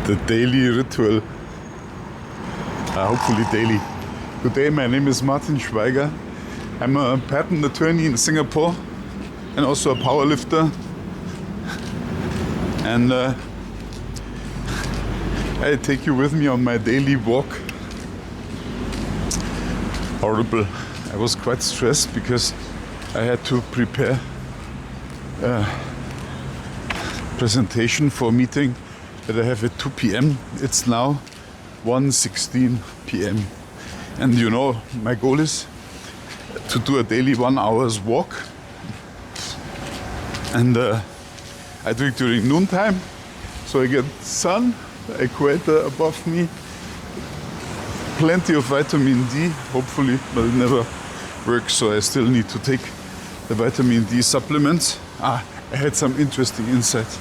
the daily ritual, hopefully daily. Good day, my name is Martin Schweiger. I'm a patent attorney in Singapore and also a powerlifter. And I take you with me on my daily walk. Horrible. I was quite stressed because I had to prepare a presentation for a meeting that I have at 2 p.m. It's now 1:16 p.m. And you know, my goal is to do a daily 1 hour's walk. And I do it during noontime, so I get sun, the equator above me, plenty of vitamin D, hopefully, but it never works, so I still need to take the vitamin D supplements. I had some interesting insights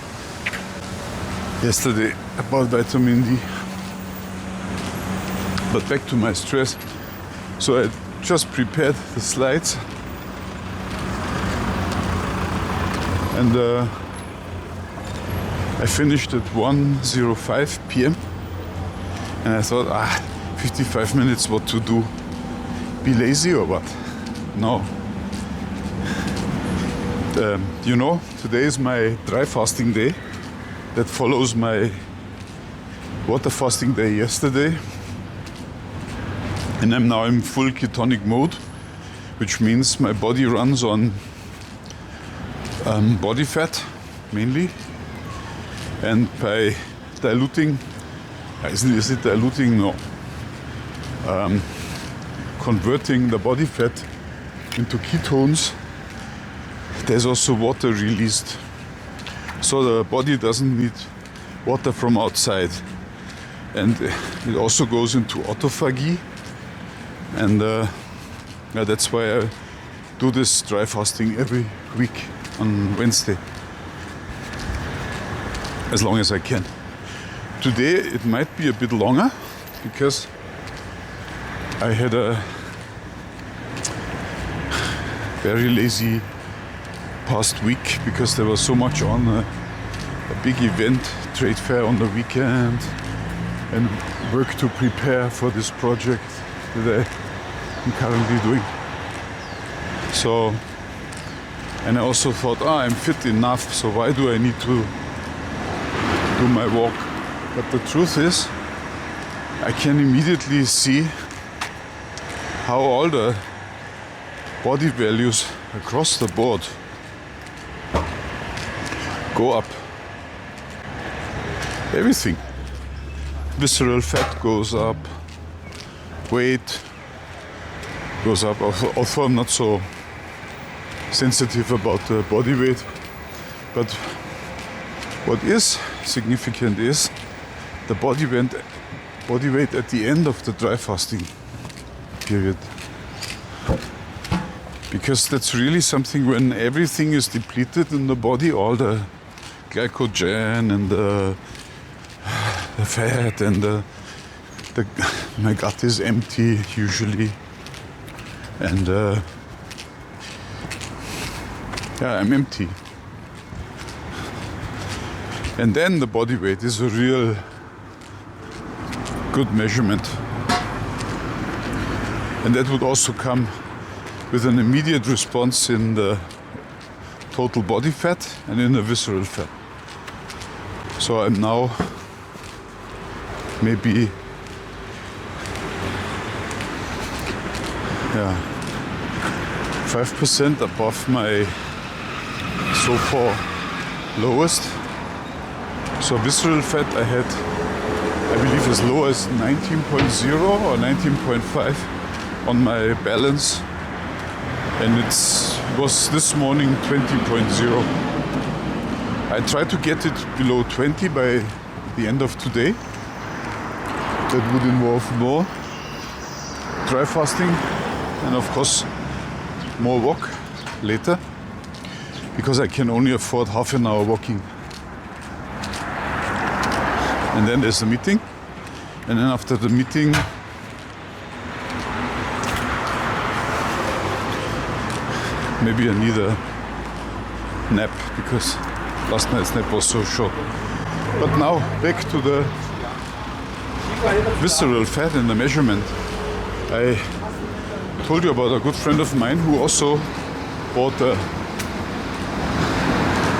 yesterday about vitamin D. But back to my stress. So I just prepared the slides and I finished at 1:05 p.m. and I thought, 55 minutes, what to do? Be lazy or what? No. You know, today is my dry fasting day. That follows my water fasting day yesterday. And I'm now in full ketonic mode, which means my body runs on body fat mainly. And by diluting, is it diluting? No. Converting the body fat into ketones, there's also water released. So the body doesn't need water from outside. And it also goes into autophagy. And that's why I do this dry fasting every week on Wednesday, as long as I can. Today it might be a bit longer because I had a very lazy past week because there was so much on, a big event, trade fair on the weekend, and work to prepare for this project that I'm currently doing. So, and I also thought, I'm fit enough, so why do I need to do my walk? But the truth is, I can immediately see how all the body values across the board go up. Everything. Visceral fat goes up, weight goes up, although I'm not so sensitive about the body weight. But what is significant is the body weight at the end of the dry fasting period. Because that's really something when everything is depleted in the body, all the glycogen and the fat and my gut is empty usually. And I'm empty. And then the body weight is a real good measurement. And that would also come with an immediate response in the total body fat and in the visceral fat. So I'm now maybe 5% above my so far lowest. So visceral fat I had, I believe, as low as 19.0 or 19.5 on my balance, and it was this morning 20.0. I try to get it below 20 by the end of today. That would involve more dry fasting and of course more walk later, because I can only afford half an hour walking. And then there's the meeting, and then after the meeting maybe I need a nap because last night's nap was so short. But now back to the visceral fat in the measurement. I told you about a good friend of mine who also bought a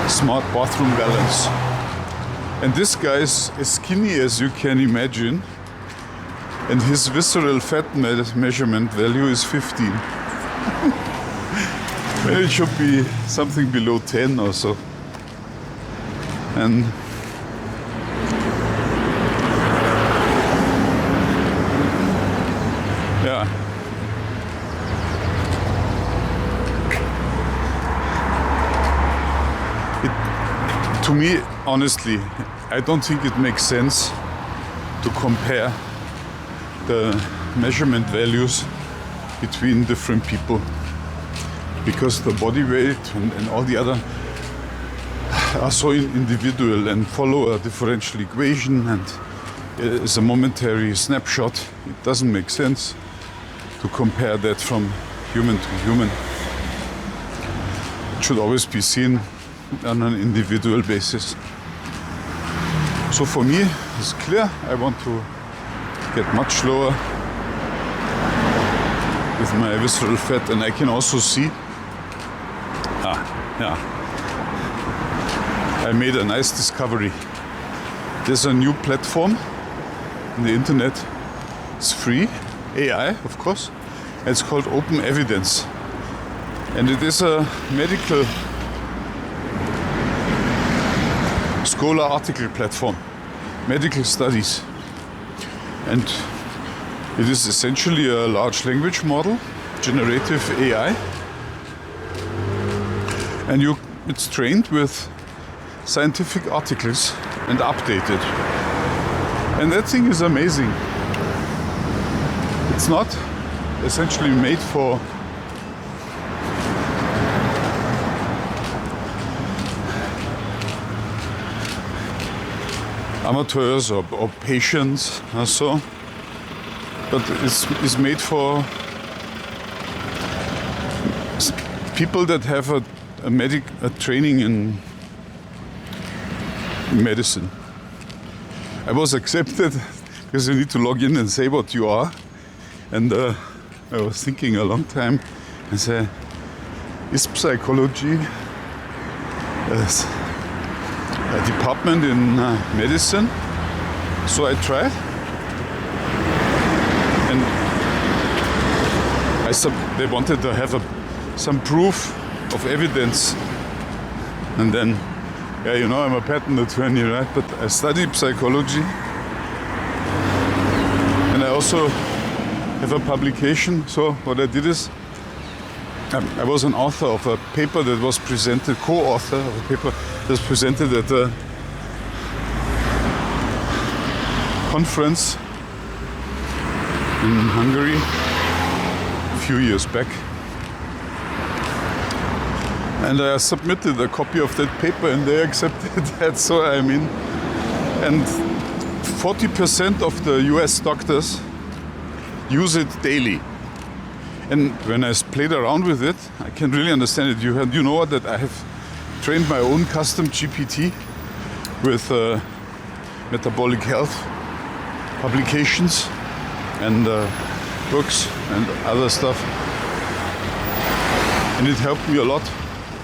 smart bathroom balance. And this guy is as skinny as you can imagine. And his visceral fat measurement value is 15. Well, it should be something below 10 or so. And yeah. To me, honestly, I don't think it makes sense to compare the measurement values between different people, because the body weight and all the other are so individual and follow a differential equation, and is a momentary snapshot. It doesn't make sense to compare that from human to human. It should always be seen on an individual basis. So for me, it's clear I want to get much lower with my visceral fat, and I can also see, I made a nice discovery. There's a new platform on the internet. It's free, AI of course. It's called Open Evidence, and it is a medical scholar article platform, medical studies. And it is essentially a large language model, generative AI. And it's trained with scientific articles and updated. And that thing is amazing. It's not essentially made for amateurs or patients or so, but it's made for people that have a training in medicine. I was accepted because you need to log in and say what you are, and I was thinking a long time and say, is psychology a department in medicine? So I tried, and they wanted to have some proof of evidence, and then, yeah, you know, I'm a patent attorney, right? But I studied psychology, and I also have a publication. So what I did is, I was an author of a paper that was presented, co-author of a paper that was presented at a conference in Hungary a few years back. And I submitted a copy of that paper and they accepted that, so I'm in. And 40% of the US doctors use it daily. And when I played around with it, I can really understand it. You know what? That I have trained my own custom GPT with metabolic health publications and books and other stuff. And it helped me a lot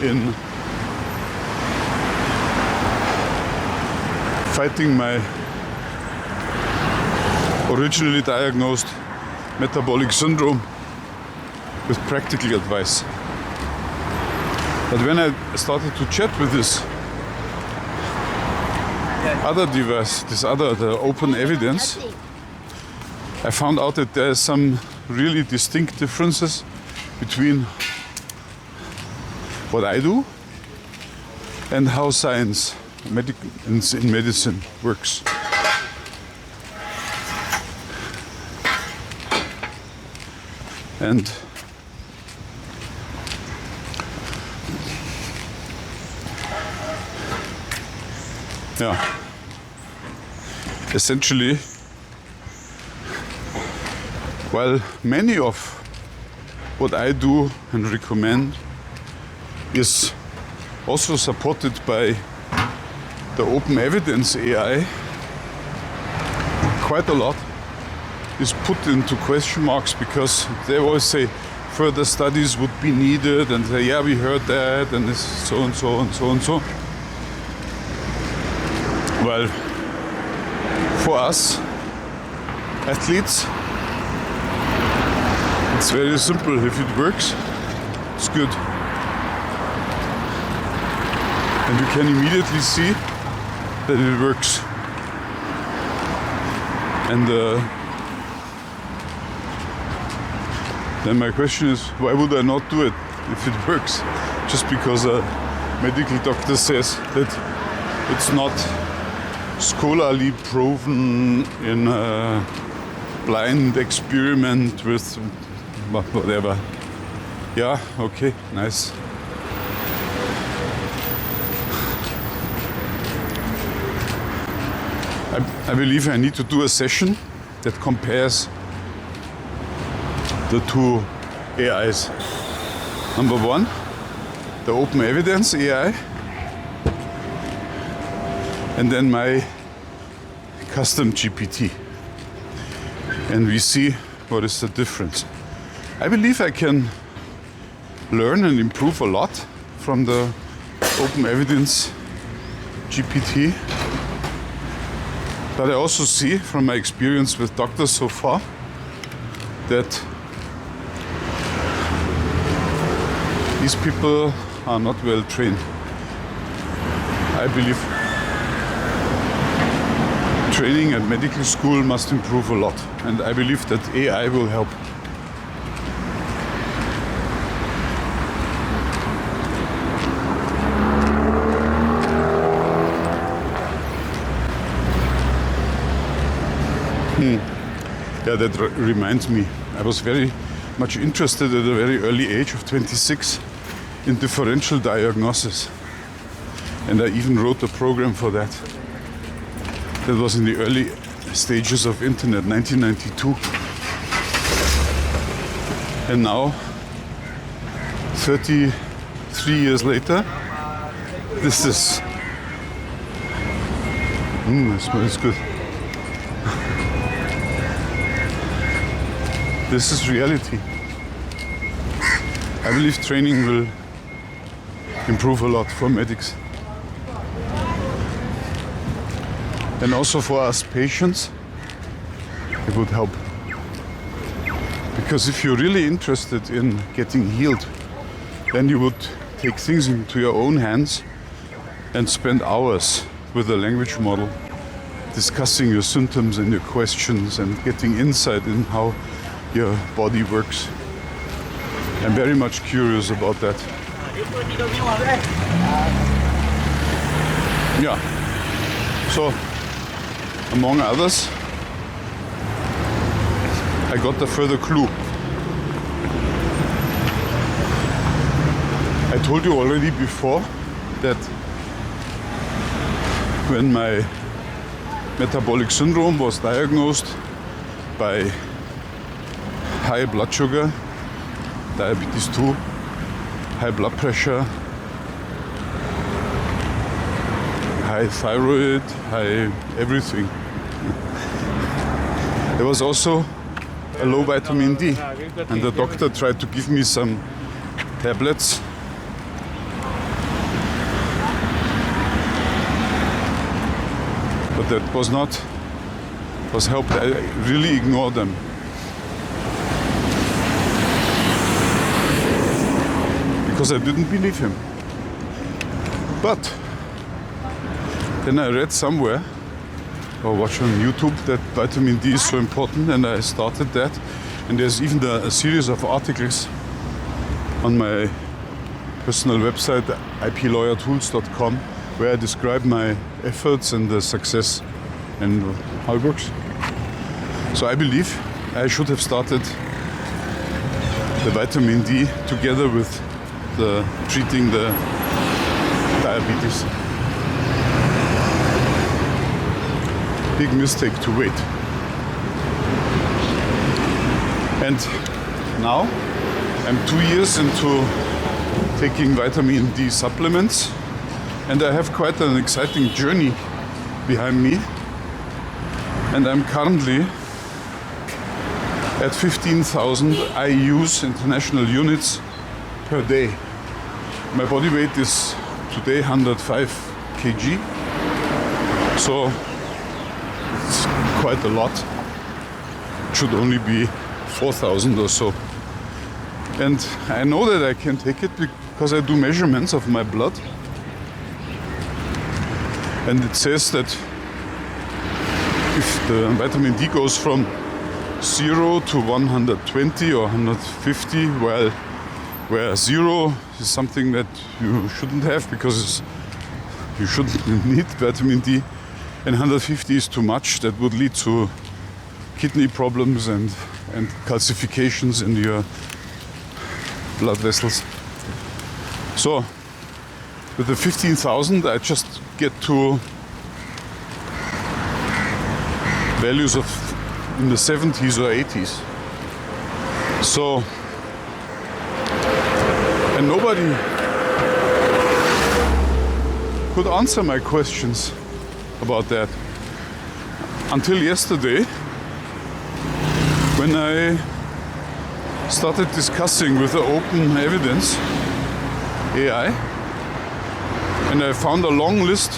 in fighting my originally diagnosed metabolic syndrome with practical advice. But when I started to chat with this other device, the open evidence, I found out that there are some really distinct differences between what I do and how science in medicine works. And yeah, essentially, while many of what I do and recommend is also supported by the open evidence AI quite a lot is put into question marks because they always say further studies would be needed and say, yeah, we heard that and this so and so and so and so. Well, for us athletes, it's very simple. If it works, it's good. And you can immediately see that it works. And then my question is, why would I not do it if it works? Just because a medical doctor says that it's not scholarly proven in a blind experiment with whatever. Yeah, okay, nice. I believe I need to do a session that compares the two AIs. Number one, the open evidence AI, and then my custom GPT. And we see what is the difference. I believe I can learn and improve a lot from the open evidence GPT. But I also see from my experience with doctors so far that these people are not well trained. I believe training at medical school must improve a lot, and I believe that AI will help. Yeah, that reminds me. I was very much interested at a very early age of 26 in differential diagnosis. And I even wrote a program for that. That was in the early stages of internet, 1992. And now, 33 years later, this is... it smells good. This is reality. I believe training will improve a lot for medics. And also for us patients, it would help. Because if you're really interested in getting healed, then you would take things into your own hands and spend hours with a language model, discussing your symptoms and your questions and getting insight in how your body works. I'm very much curious about that. Yeah. So, among others, I got a further clue. I told you already before that when my metabolic syndrome was diagnosed by high blood sugar, diabetes 2, high blood pressure, high thyroid, high everything. There was also a low vitamin D, and the doctor tried to give me some tablets. But that was helped. I really ignored them. Because I didn't believe him. But then I read somewhere or watched on YouTube that vitamin D is so important, and I started that. And there's even a series of articles on my personal website, iplawyertools.com, where I describe my efforts and the success and how it works. So I believe I should have started the vitamin D together with treating the diabetes. Big mistake to wait. And now I'm 2 years into taking vitamin D supplements, and I have quite an exciting journey behind me and I'm currently at 15,000 IUs, international units, per day. My body weight is today 105 kg, so it's quite a lot. It should only be 4,000 or so. And I know that I can take it because I do measurements of my blood. And it says that if the vitamin D goes from 0 to 120 or 150, where 0 is something that you shouldn't have because you shouldn't need vitamin D, and 150 is too much, that would lead to kidney problems and calcifications in your blood vessels. So with the 15,000 I just get to values of in the 70s or 80s. So, and nobody could answer my questions about that until yesterday, when I started discussing with the open evidence AI, and I found a long list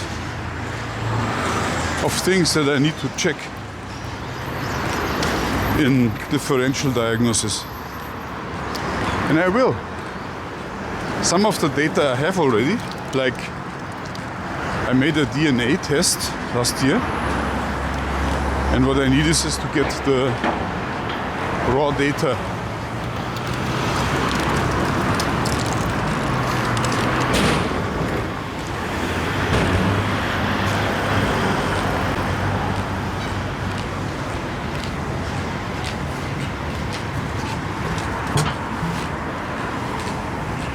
of things that I need to check in differential diagnosis. And I will. Some of the data I have already, like I made a DNA test last year, and what I need is to get the raw data.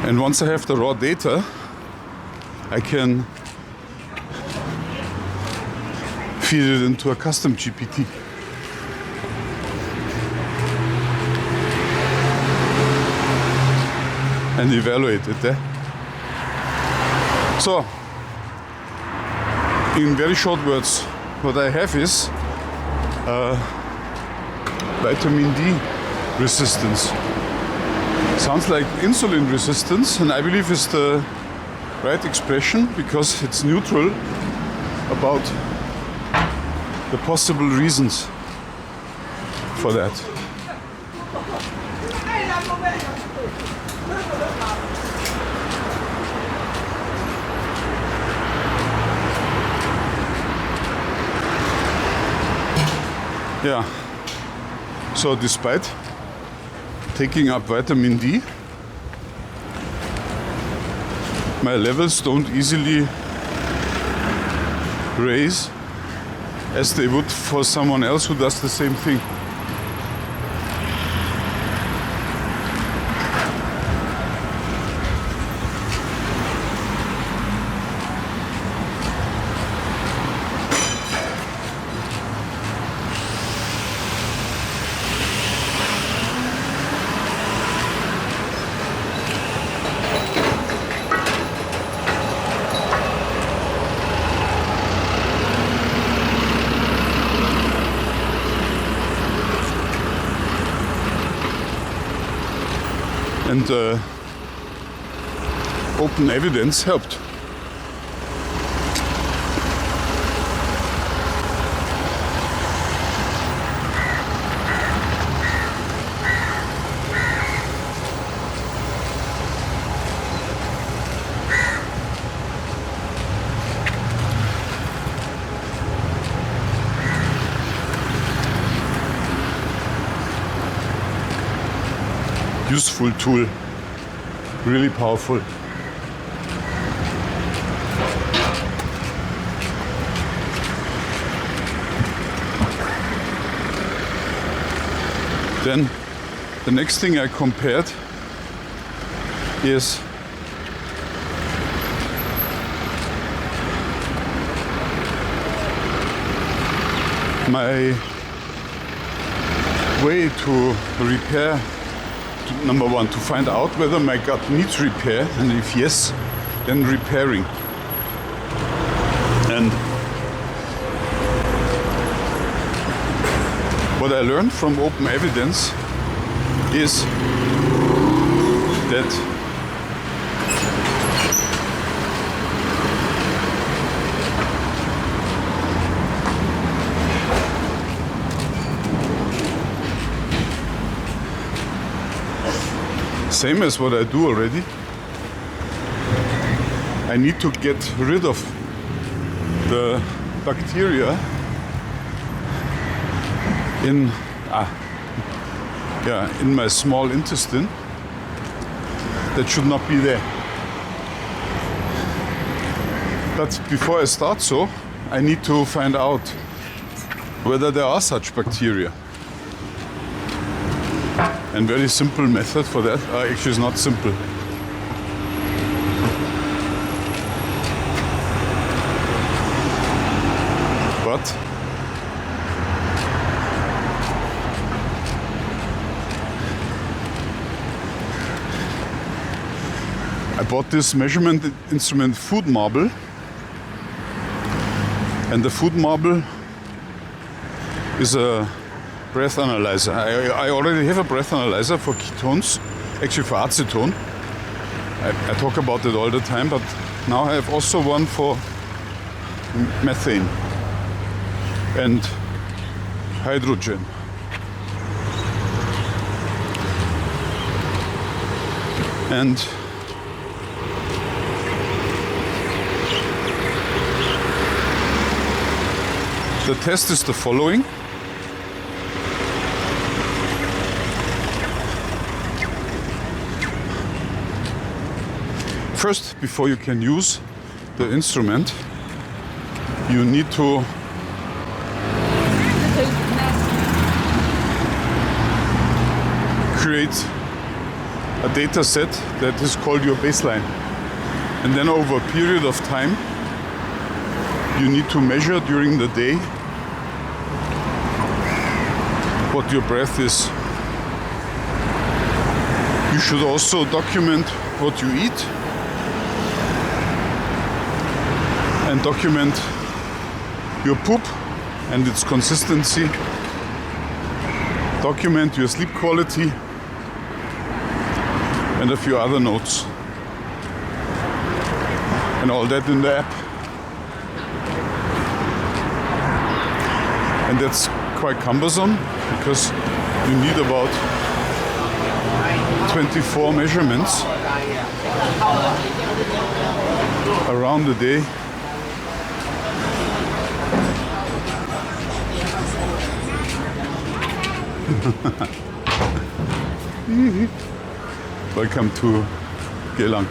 And once I have the raw data, I can feed it into a custom GPT. And evaluate it. So, in very short words, what I have is vitamin D resistance. Sounds like insulin resistance, and I believe it's the right expression because it's neutral about the possible reasons for that. Yeah, so despite taking up vitamin D, my levels don't easily raise as they would for someone else who does the same thing. And open evidence helped. Useful tool, really powerful. Then the next thing I compared is my way to repair. Number one, to find out whether my gut needs repair, and if yes, then repairing. And what I learned from open evidence is that same as what I do already, I need to get rid of the bacteria in my small intestine that should not be there. But before I start so, I need to find out whether there are such bacteria. And very simple method for that, actually it's not simple. But I bought this measurement instrument food marble, and the food marble is a breath analyzer. I already have a breath analyzer for ketones, actually for acetone. I talk about it all the time, but now I have also one for methane and hydrogen. And the test is the following. First, before you can use the instrument, you need to create a data set that is called your baseline. And then over a period of time, you need to measure during the day what your breath is. You should also document what you eat and document your poop and its consistency. Document your sleep quality and a few other notes. And all that in the app. And that's quite cumbersome because you need about 24 measurements around the day. Welcome to Gelang.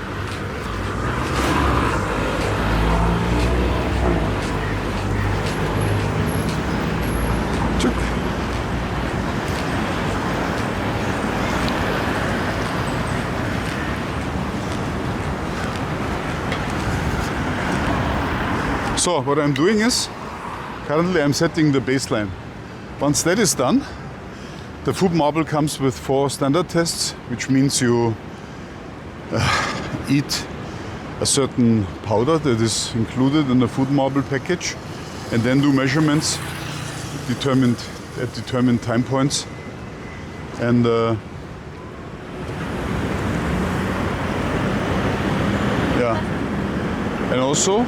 So what I'm doing is, currently I'm setting the baseline. Once that is done, the food marble comes with 4 standard tests, which means you eat a certain powder that is included in the food marble package, and then do measurements at determined time points. And and also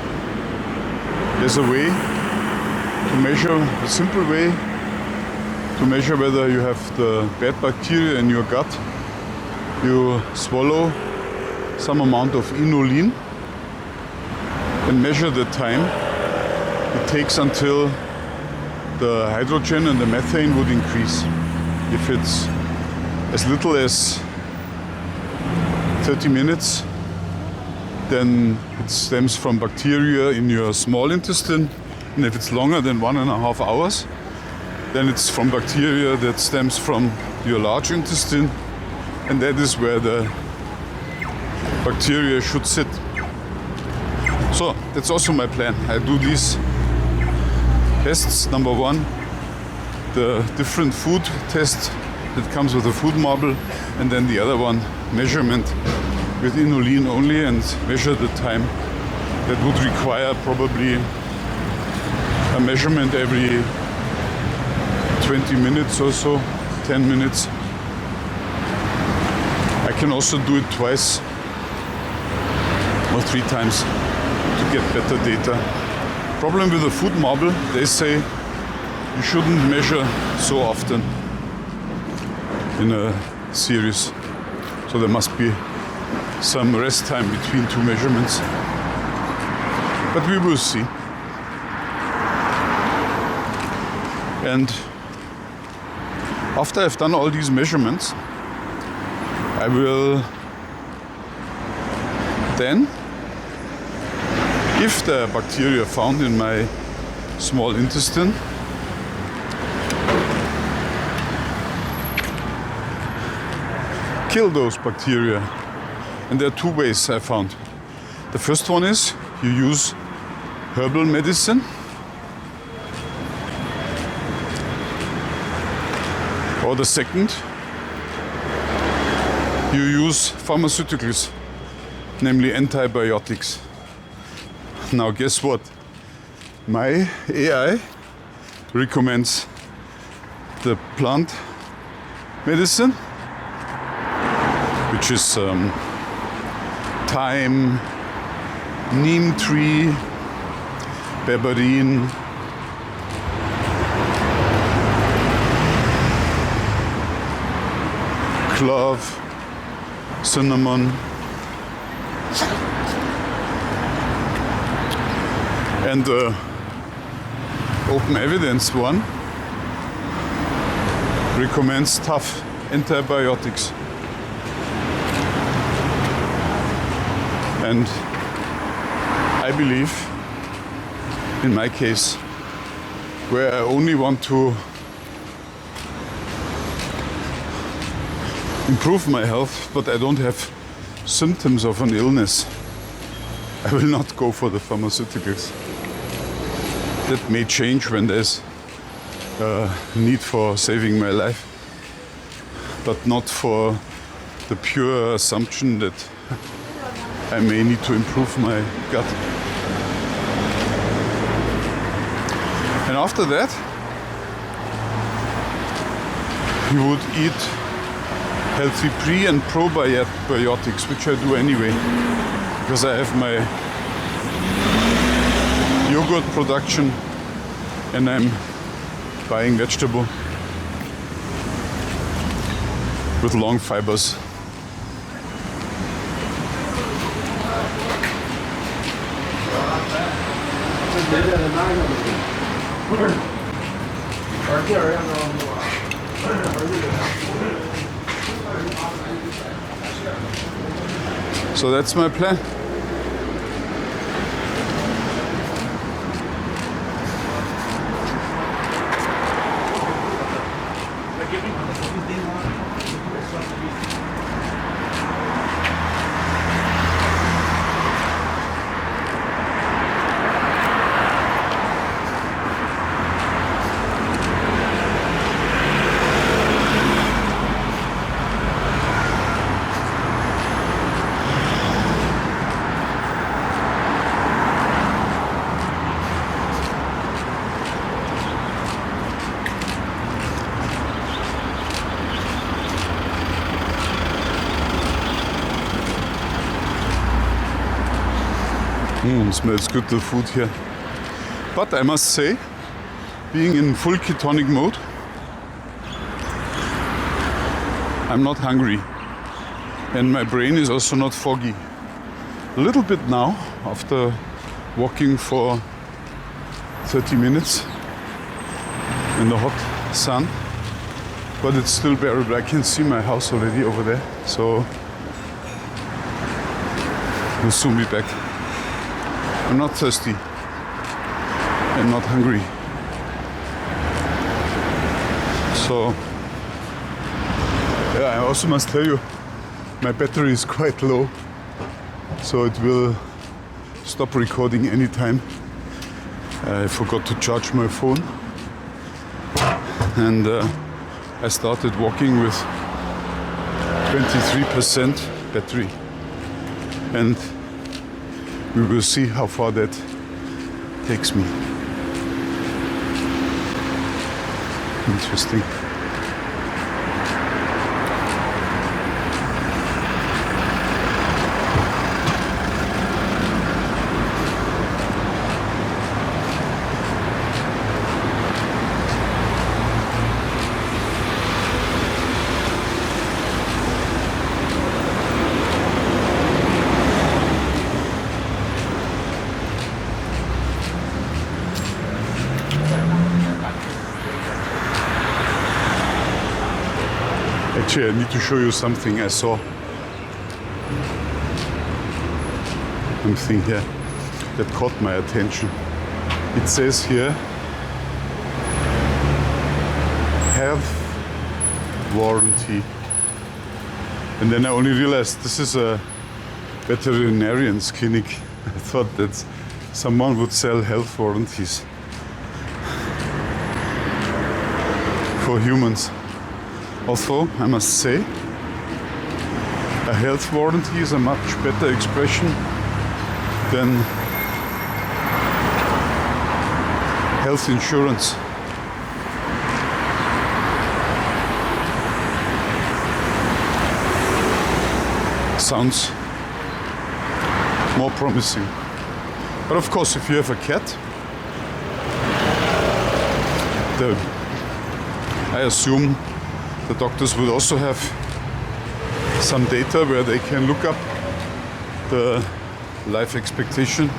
there's a way to measure, a simple way to measure whether you have the bad bacteria in your gut. You swallow some amount of inulin and measure the time it takes until the hydrogen and the methane would increase. If it's as little as 30 minutes, then it stems from bacteria in your small intestine. And if it's longer than 1.5 hours, then it's from bacteria that stems from your large intestine. And that is where the bacteria should sit. So that's also my plan. I do these tests. Number 1, the different food test that comes with the food marble, and then the other one, measurement with inulin only, and measure the time. That would require probably a measurement every 20 minutes or so, 10 minutes. I can also do it twice or 3 times to get better data. Problem with the food marble, they say you shouldn't measure so often in a series. So there must be some rest time between 2 measurements. But we will see. And after I've done all these measurements, I will then, if the bacteria found in my small intestine, kill those bacteria. And there are 2 ways I found. The first one is you use herbal medicine. Or the second, you use pharmaceuticals, namely antibiotics. Now guess what? My AI recommends the plant medicine, which is thyme, neem tree, berberine, clove, cinnamon, and the open evidence one recommends tough antibiotics. And I believe, in my case, where I only want to improve my health, but I don't have symptoms of an illness, I will not go for the pharmaceuticals. That may change when there's a need for saving my life, but not for the pure assumption that I may need to improve my gut. And after that, you would eat healthy pre- and probiotics, which I do anyway, because I have my yogurt production and I'm buying vegetable with long fibers. So that's my plan. Smells good, the food here. But I must say, being in full ketonic mode, I'm not hungry. And my brain is also not foggy. A little bit now, after walking for 30 minutes in the hot sun, but it's still bearable. I can see my house already over there, so we'll soon be back. I'm not thirsty and not hungry. So, yeah, I also must tell you, my battery is quite low, so it will stop recording anytime. I forgot to charge my phone, and I started walking with 23% battery, and we will see how far that takes me. Interesting. Actually, I need to show you something I saw. Something here that caught my attention. It says here, health warranty. And then I only realized this is a veterinarian's clinic. I thought that someone would sell health warranties for humans. Although, I must say, a health warranty is a much better expression than health insurance. Sounds more promising. But of course, if you have a cat, I assume the doctors would also have some data where they can look up the life expectation.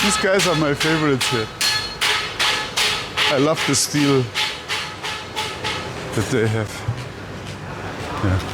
These guys are my favorites here. I love the steel that they have. Yeah.